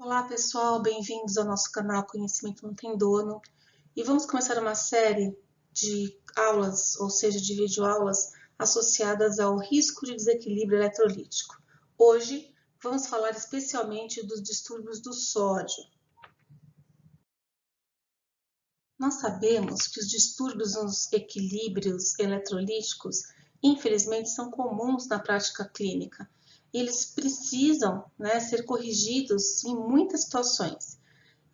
Olá pessoal, bem-vindos ao nosso canal Conhecimento Não Tem Dono e vamos começar uma série de aulas, ou seja, de videoaulas associadas ao risco de desequilíbrio eletrolítico. Hoje vamos falar especialmente dos distúrbios do sódio. Nós sabemos que os distúrbios nos equilíbrios eletrolíticos, infelizmente, são comuns na prática clínica. Eles precisam, ser corrigidos em muitas situações.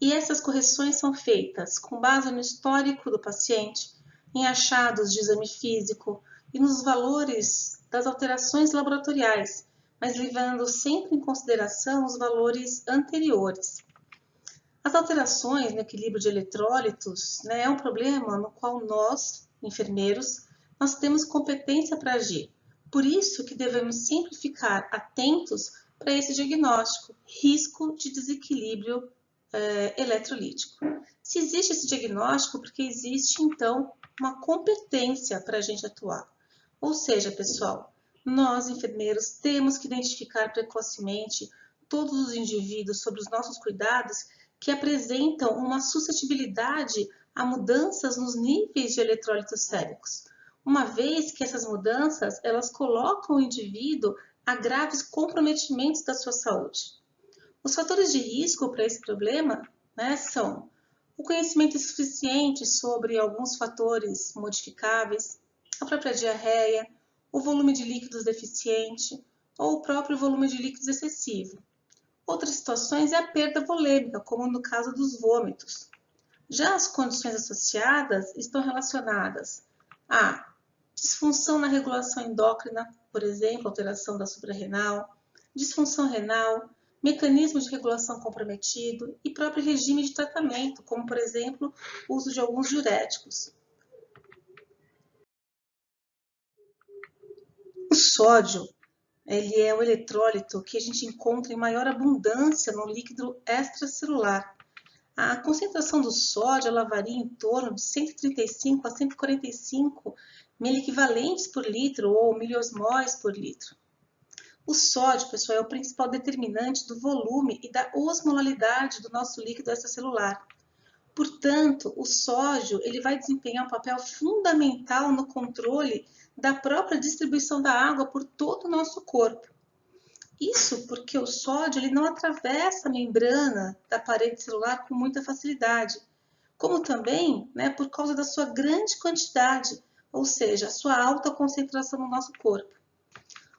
E essas correções são feitas com base no histórico do paciente, em achados de exame físico e nos valores das alterações laboratoriais, mas levando sempre em consideração os valores anteriores. As alterações no equilíbrio de eletrólitos, é um problema no qual nós, enfermeiros, nós temos competência para agir. Por isso que devemos sempre ficar atentos para esse diagnóstico, risco de desequilíbrio eletrolítico. Se existe esse diagnóstico, porque existe, então, uma competência para a gente atuar. Ou seja, pessoal, nós, enfermeiros, temos que identificar precocemente todos os indivíduos sob os nossos cuidados que apresentam uma suscetibilidade a mudanças nos níveis de eletrólitos séricos, uma vez que essas mudanças elas colocam o indivíduo a graves comprometimentos da sua saúde. Os fatores de risco para esse problema, são o conhecimento insuficiente sobre alguns fatores modificáveis, a própria diarreia, o volume de líquidos deficiente ou o próprio volume de líquidos excessivo. Outras situações é a perda volêmica, como no caso dos vômitos. Já as condições associadas estão relacionadas a disfunção na regulação endócrina, por exemplo, alteração da suprarrenal, disfunção renal, mecanismo de regulação comprometido e próprio regime de tratamento, como, por exemplo, o uso de alguns diuréticos. O sódio, ele é o eletrólito que a gente encontra em maior abundância no líquido extracelular. A concentração do sódio ela varia em torno de 135 a 145 miliequivalentes por litro ou miliosmóis por litro. O sódio, pessoal, é o principal determinante do volume e da osmolaridade do nosso líquido extracelular. Portanto, o sódio ele vai desempenhar um papel fundamental no controle da própria distribuição da água por todo o nosso corpo. Isso porque o sódio ele não atravessa a membrana da parede celular com muita facilidade, como também por causa da sua grande quantidade, ou seja, a sua alta concentração no nosso corpo.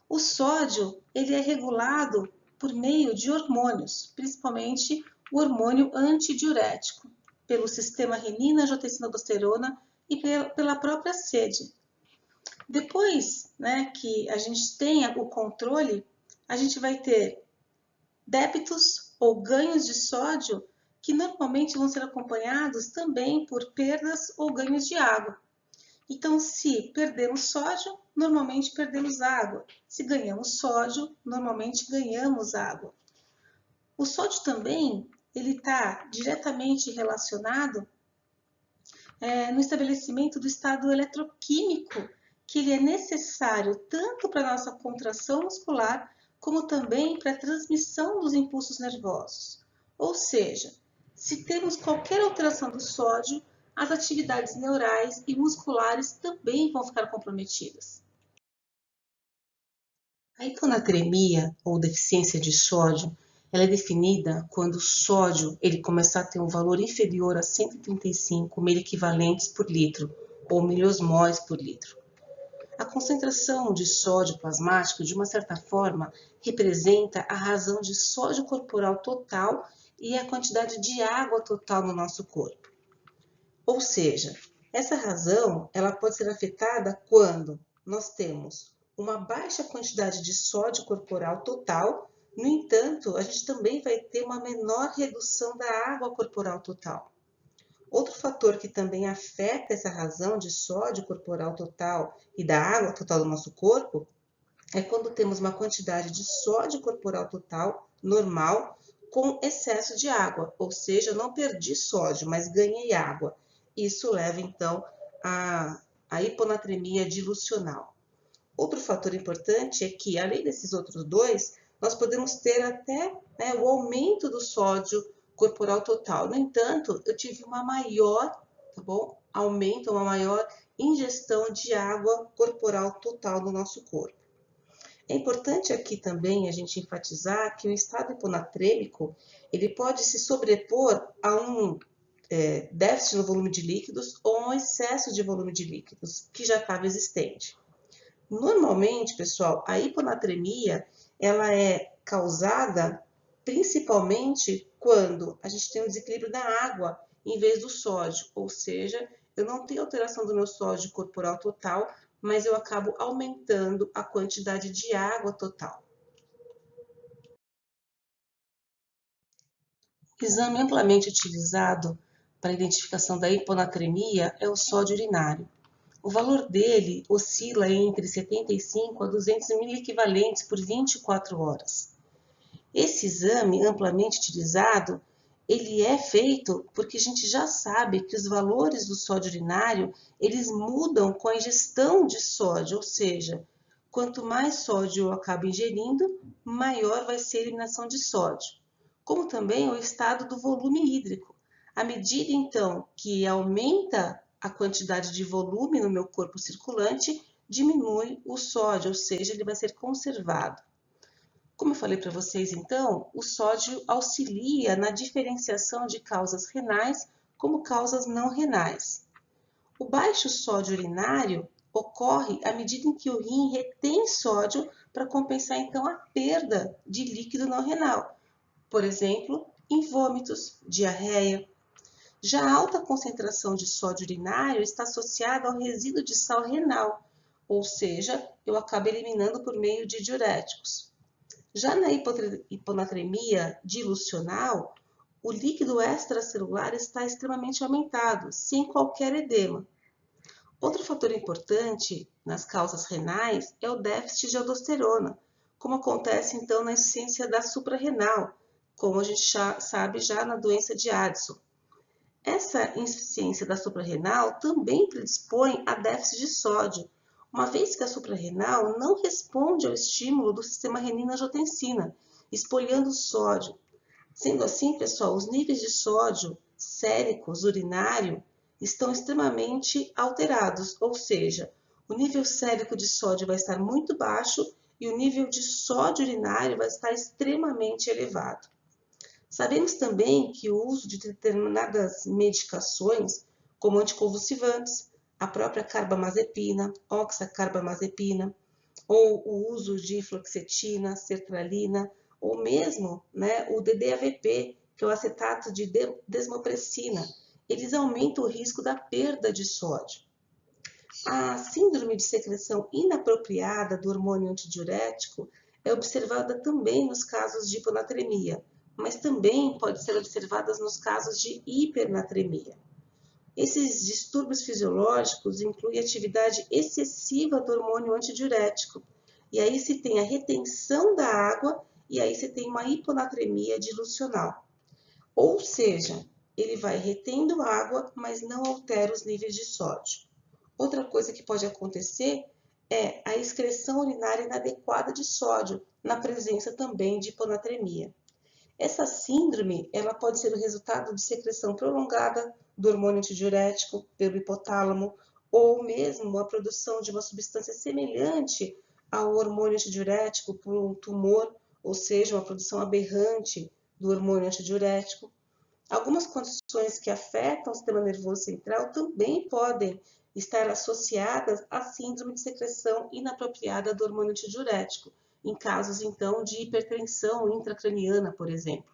O sódio ele é regulado por meio de hormônios, principalmente o hormônio antidiurético, pelo sistema renina-angiotensina-aldosterona e pela própria sede. Depois que a gente tenha o controle, a gente vai ter débitos ou ganhos de sódio que normalmente vão ser acompanhados também por perdas ou ganhos de água. Então, se perdemos sódio, normalmente perdemos água. Se ganhamos sódio, normalmente ganhamos água. O sódio também ele está diretamente relacionado no estabelecimento do estado eletroquímico, que ele é necessário tanto para a nossa contração muscular, como também para a transmissão dos impulsos nervosos. Ou seja, se temos qualquer alteração do sódio, as atividades neurais e musculares também vão ficar comprometidas. A hiponatremia, ou deficiência de sódio, ela é definida quando o sódio ele começar a ter um valor inferior a 135 miliequivalentes por litro, ou miliosmóis por litro. A concentração de sódio plasmático, de uma certa forma, representa a razão de sódio corporal total e a quantidade de água total no nosso corpo. Ou seja, essa razão ela pode ser afetada quando nós temos uma baixa quantidade de sódio corporal total, no entanto, a gente também vai ter uma menor redução da água corporal total. Outro fator que também afeta essa razão de sódio corporal total e da água total do nosso corpo é quando temos uma quantidade de sódio corporal total normal com excesso de água, ou seja, eu não perdi sódio, mas ganhei água. Isso leva então à hiponatremia dilucional. Outro fator importante é que, além desses outros dois, nós podemos ter até, né, o aumento do sódio corporal total. No entanto, eu tive uma maior, tá bom, aumento, uma maior ingestão de água corporal total no nosso corpo. É importante aqui também a gente enfatizar que o estado hiponatrêmico ele pode se sobrepor a um déficit no volume de líquidos ou um excesso de volume de líquidos que já estava existente. Normalmente, pessoal, a hiponatremia ela é causada principalmente quando a gente tem um desequilíbrio da água em vez do sódio, ou seja, eu não tenho alteração do meu sódio corporal total, mas eu acabo aumentando a quantidade de água total. O exame amplamente utilizado para a identificação da hiponatremia é o sódio urinário. O valor dele oscila entre 75 a 200 miliequivalentes por 24 horas. Esse exame amplamente utilizado, ele é feito porque a gente já sabe que os valores do sódio urinário, eles mudam com a ingestão de sódio, ou seja, quanto mais sódio eu acabo ingerindo, maior vai ser a eliminação de sódio. Como também o estado do volume hídrico. À medida, então, que aumenta a quantidade de volume no meu corpo circulante, diminui o sódio, ou seja, ele vai ser conservado. Como eu falei para vocês, então, o sódio auxilia na diferenciação de causas renais como causas não renais. O baixo sódio urinário ocorre à medida em que o rim retém sódio para compensar, então, a perda de líquido não renal. Por exemplo, em vômitos, diarreia. Já a alta concentração de sódio urinário está associada ao resíduo de sal renal, ou seja, eu acabo eliminando por meio de diuréticos. Já na hiponatremia dilucional, o líquido extracelular está extremamente aumentado, sem qualquer edema. Outro fator importante nas causas renais é o déficit de aldosterona, como acontece então na insuficiência da suprarrenal, como a gente sabe já na doença de Addison. Essa insuficiência da suprarrenal também predispõe a déficit de sódio, uma vez que a suprarrenal não responde ao estímulo do sistema renina-angiotensina, espolhando o sódio. Sendo assim, pessoal, os níveis de sódio séricos, urinário, estão extremamente alterados, ou seja, o nível sérico de sódio vai estar muito baixo e o nível de sódio urinário vai estar extremamente elevado. Sabemos também que o uso de determinadas medicações, como anticonvulsivantes, a própria carbamazepina, oxacarbamazepina, ou o uso de fluoxetina, sertralina, ou mesmo o DDAVP, que é o acetato de desmopressina, eles aumentam o risco da perda de sódio. A síndrome de secreção inapropriada do hormônio antidiurético é observada também nos casos de hiponatremia, mas também pode ser observada nos casos de hipernatremia. Esses distúrbios fisiológicos incluem atividade excessiva do hormônio antidiurético, e aí se tem a retenção da água, e aí se tem uma hiponatremia dilucional. Ou seja, ele vai retendo água, mas não altera os níveis de sódio. Outra coisa que pode acontecer é a excreção urinária inadequada de sódio, na presença também de hiponatremia. Essa síndrome ela pode ser o resultado de secreção prolongada do hormônio antidiurético pelo hipotálamo, ou mesmo a produção de uma substância semelhante ao hormônio antidiurético por um tumor, ou seja, uma produção aberrante do hormônio antidiurético. Algumas condições que afetam o sistema nervoso central também podem estar associadas à síndrome de secreção inapropriada do hormônio antidiurético, em casos, então, de hipertensão intracraniana, por exemplo.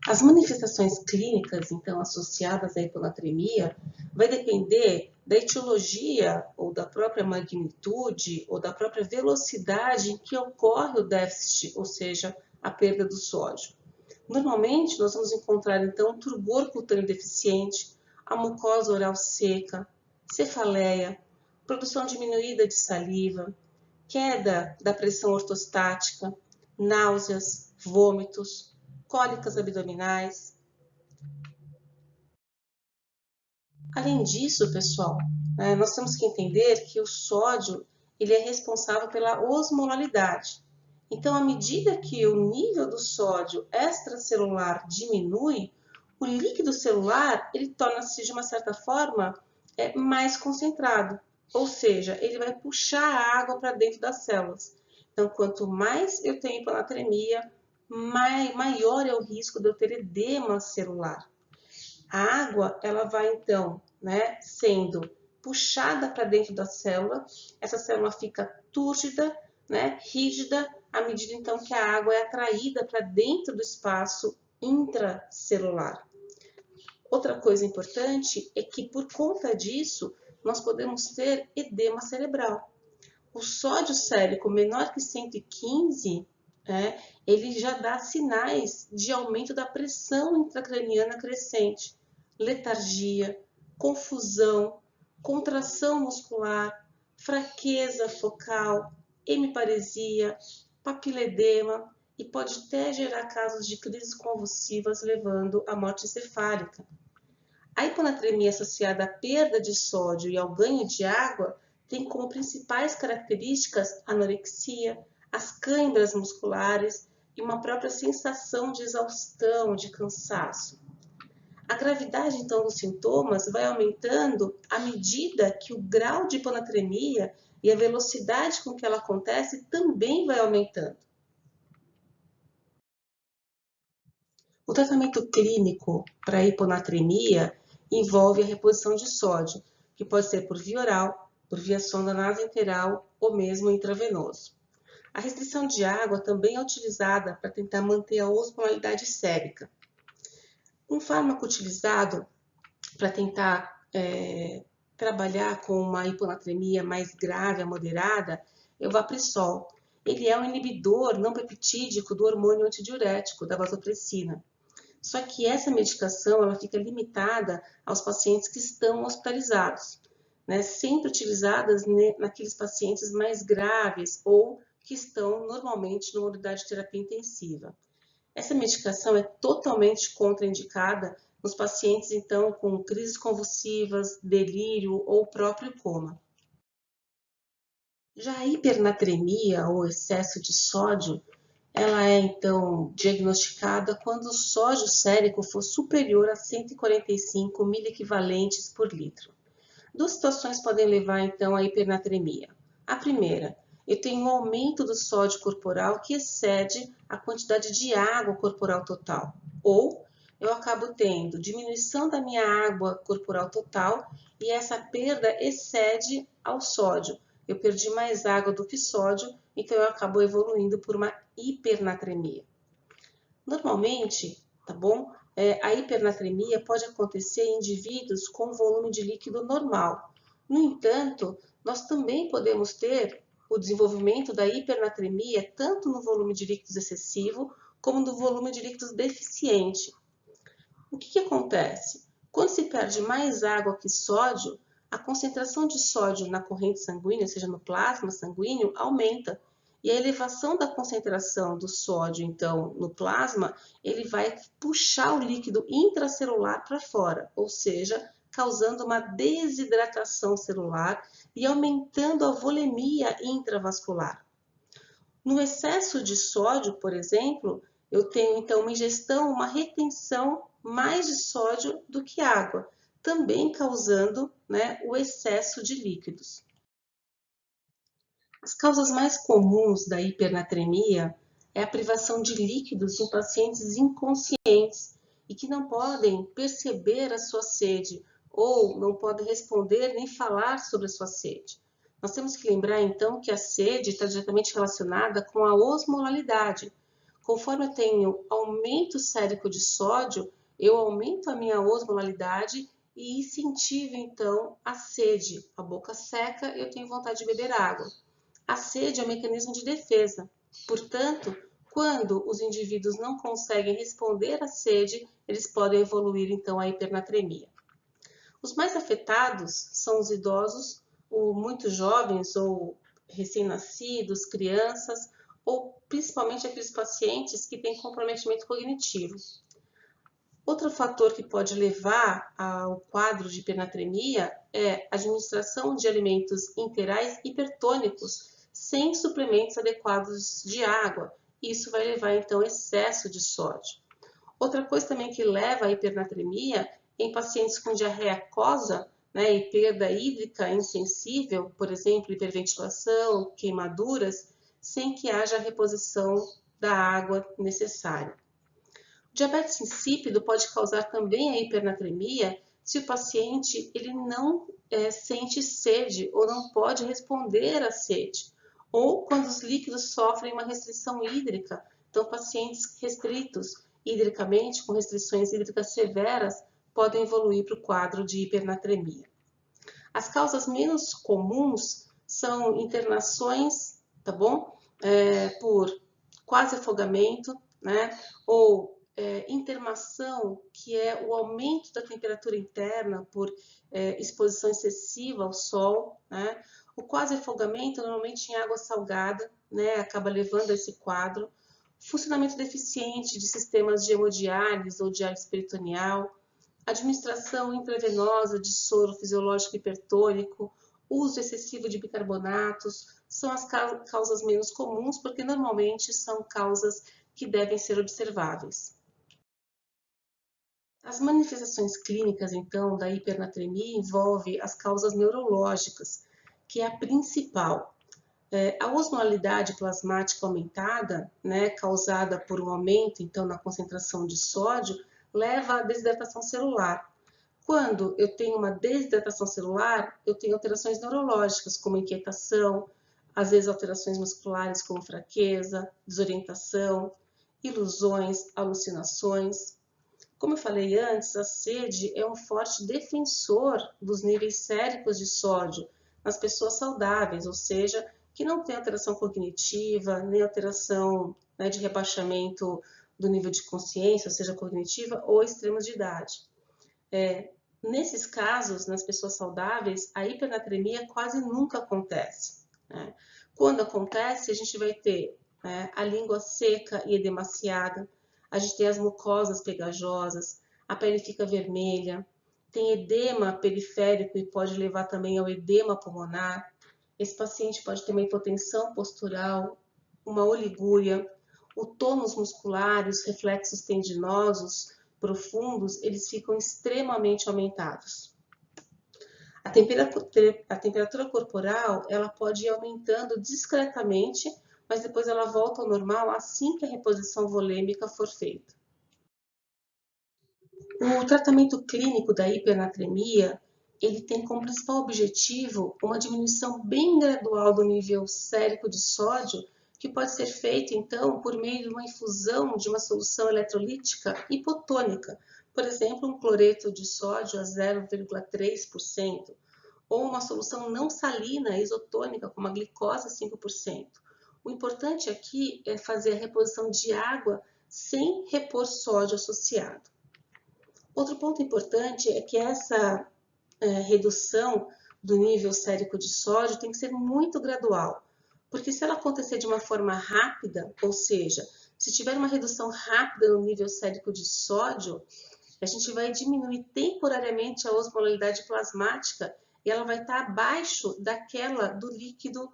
As manifestações clínicas, então, associadas à hiponatremia, vai depender da etiologia ou da própria magnitude ou da própria velocidade em que ocorre o déficit, ou seja, a perda do sódio. Normalmente, nós vamos encontrar, então, turgor cutâneo deficiente, a mucosa oral seca, cefaleia, produção diminuída de saliva, queda da pressão ortostática, náuseas, vômitos, cólicas abdominais. Além disso, pessoal, nós temos que entender que o sódio ele é responsável pela osmolaridade. Então, à medida que o nível do sódio extracelular diminui, o líquido celular ele torna-se, de uma certa forma, mais concentrado. Ou seja, ele vai puxar a água para dentro das células. Então, quanto mais eu tenho hiponatremia, maior é o risco de eu ter edema celular. A água, ela vai então, sendo puxada para dentro da célula, essa célula fica túrgida, rígida, à medida então que a água é atraída para dentro do espaço intracelular. Outra coisa importante é que, por conta disso, nós podemos ter edema cerebral. O sódio sérico menor que 115, ele já dá sinais de aumento da pressão intracraniana crescente, letargia, confusão, contração muscular, fraqueza focal, hemiparesia, papiledema e pode até gerar casos de crises convulsivas levando à morte encefálica. A hiponatremia associada à perda de sódio e ao ganho de água tem como principais características a anorexia, as câimbras musculares e uma própria sensação de exaustão, de cansaço. A gravidade, então, dos sintomas vai aumentando à medida que o grau de hiponatremia e a velocidade com que ela acontece também vai aumentando. O tratamento clínico para a hiponatremia envolve a reposição de sódio, que pode ser por via oral, por via sonda nasoenteral ou mesmo intravenoso. A restrição de água também é utilizada para tentar manter a osmolaridade sérica. Um fármaco utilizado para tentar trabalhar com uma hiponatremia mais grave a moderada é o Vaprisol. Ele é um inibidor não peptídico do hormônio antidiurético, da vasopressina. Só que essa medicação ela fica limitada aos pacientes que estão hospitalizados, sempre utilizadas naqueles pacientes mais graves ou que estão normalmente numa unidade de terapia intensiva. Essa medicação é totalmente contraindicada nos pacientes, então, com crises convulsivas, delírio ou próprio coma. Já a hipernatremia ou excesso de sódio, ela é, então, diagnosticada quando o sódio sérico for superior a 145 miliequivalentes por litro. Duas situações podem levar, então, à hipernatremia. A primeira, eu tenho um aumento do sódio corporal que excede a quantidade de água corporal total. Ou eu acabo tendo diminuição da minha água corporal total e essa perda excede ao sódio. Eu perdi mais água do que sódio, então eu acabo evoluindo por uma hipernatremia. Normalmente, a hipernatremia pode acontecer em indivíduos com volume de líquido normal. No entanto, nós também podemos ter o desenvolvimento da hipernatremia tanto no volume de líquidos excessivo como no volume de líquidos deficiente. O que acontece? Quando se perde mais água que sódio, a concentração de sódio na corrente sanguínea, ou seja, no plasma sanguíneo, aumenta. E a elevação da concentração do sódio, então, no plasma, ele vai puxar o líquido intracelular para fora, ou seja, causando uma desidratação celular e aumentando a volemia intravascular. No excesso de sódio, por exemplo, eu tenho, então, uma ingestão, uma retenção mais de sódio do que água, também causando o excesso de líquidos. As causas mais comuns da hipernatremia é a privação de líquidos em pacientes inconscientes e que não podem perceber a sua sede ou não podem responder nem falar sobre a sua sede. Nós temos que lembrar, então, que a sede está diretamente relacionada com a osmolaridade. Conforme eu tenho aumento sérico de sódio, eu aumento a minha osmolaridade e incentivo, então, a sede. A boca seca, eu tenho vontade de beber água. A sede é um mecanismo de defesa. Portanto, quando os indivíduos não conseguem responder à sede, eles podem evoluir, então, à hipernatremia. Os mais afetados são os idosos, ou muito jovens, ou recém-nascidos, crianças, ou principalmente aqueles pacientes que têm comprometimento cognitivo. Outro fator que pode levar ao quadro de hipernatremia é a administração de alimentos interais hipertônicos, sem suplementos adequados de água. Isso vai levar, então, a excesso de sódio. Outra coisa também que leva à hipernatremia em pacientes com diarreia aquosa, né, e perda hídrica insensível, por exemplo, hiperventilação, queimaduras, sem que haja a reposição da água necessária. O diabetes insípido pode causar também a hipernatremia se o paciente ele não sente sede ou não pode responder à sede, ou quando os líquidos sofrem uma restrição hídrica. Então, pacientes restritos hidricamente, com restrições hídricas severas, podem evoluir para o quadro de hipernatremia. As causas menos comuns são internações, tá bom? Por quase afogamento, né? Ou intermação, que é o aumento da temperatura interna por exposição excessiva ao sol, né? O quase afogamento, normalmente em água salgada, né? Acaba levando a esse quadro. Funcionamento deficiente de sistemas de hemodiálise ou diálise peritoneal, administração intravenosa de soro fisiológico hipertônico, uso excessivo de bicarbonatos, são as causas menos comuns, porque normalmente são causas que devem ser observáveis. As manifestações clínicas, então, da hipernatremia envolvem as causas neurológicas, que é a principal. A osmolaridade plasmática aumentada, né, causada por um aumento, então, na concentração de sódio, leva à desidratação celular. Quando eu tenho uma desidratação celular, eu tenho alterações neurológicas, como inquietação, às vezes alterações musculares, como fraqueza, desorientação, ilusões, alucinações. Como eu falei antes, a sede é um forte defensor dos níveis séricos de sódio nas pessoas saudáveis, ou seja, que não tem alteração cognitiva, nem alteração, né, de rebaixamento do nível de consciência, ou seja, cognitiva, ou extremos de idade. Nesses casos, nas pessoas saudáveis, a hipernatremia quase nunca acontece, né? Quando acontece, a gente vai ter, né, a língua seca e edemaciada, a gente tem as mucosas pegajosas, a pele fica vermelha, tem edema periférico e pode levar também ao edema pulmonar. Esse paciente pode ter uma hipotensão postural, uma oligúria, o tônus muscular e os reflexos tendinosos profundos, eles ficam extremamente aumentados. A temperatura corporal, ela pode ir aumentando discretamente, mas depois ela volta ao normal assim que a reposição volêmica for feita. O tratamento clínico da hipernatremia, ele tem como principal objetivo uma diminuição bem gradual do nível sérico de sódio, que pode ser feito, então, por meio de uma infusão de uma solução eletrolítica hipotônica, por exemplo, um cloreto de sódio a 0,3%, ou uma solução não salina isotônica, como a glicose a 5%. O importante aqui é fazer a reposição de água sem repor sódio associado. Outro ponto importante é que essa redução do nível sérico de sódio tem que ser muito gradual, porque se ela acontecer de uma forma rápida, ou seja, se tiver uma redução rápida no nível sérico de sódio, a gente vai diminuir temporariamente a osmolaridade plasmática e ela vai estar abaixo daquela do líquido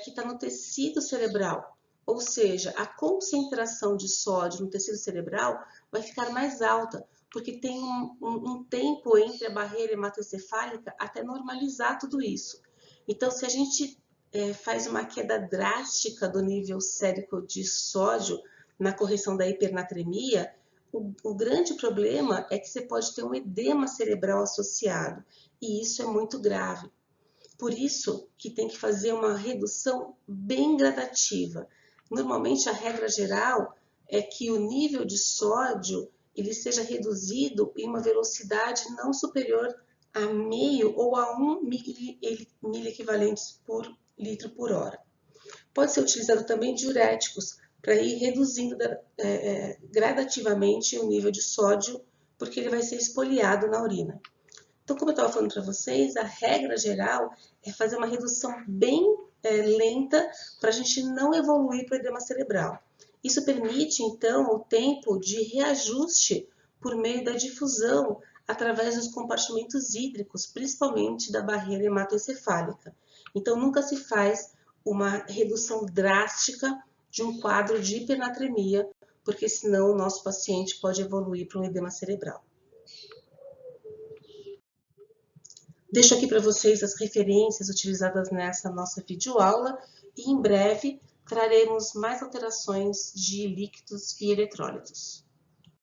que está no tecido cerebral. Ou seja, a concentração de sódio no tecido cerebral vai ficar mais alta, porque tem um tempo entre a barreira hematoencefálica até normalizar tudo isso. Então, se a gente faz uma queda drástica do nível sérico de sódio na correção da hipernatremia, o grande problema é que você pode ter um edema cerebral associado, e isso é muito grave. Por isso que tem que fazer uma redução bem gradativa. Normalmente, a regra geral é que o nível de sódio ele seja reduzido em uma velocidade não superior a meio ou a 1 miliequivalentes por litro por hora. Pode ser utilizado também diuréticos para ir reduzindo gradativamente o nível de sódio, porque ele vai ser expoliado na urina. Então, como eu estava falando para vocês, a regra geral é fazer uma redução bem lenta para a gente não evoluir para o edema cerebral. Isso permite, então, o tempo de reajuste por meio da difusão através dos compartimentos hídricos, principalmente da barreira hematoencefálica. Então, nunca se faz uma redução drástica de um quadro de hipernatremia, porque senão o nosso paciente pode evoluir para um edema cerebral. Deixo aqui para vocês as referências utilizadas nessa nossa videoaula e em breve traremos mais alterações de líquidos e eletrólitos.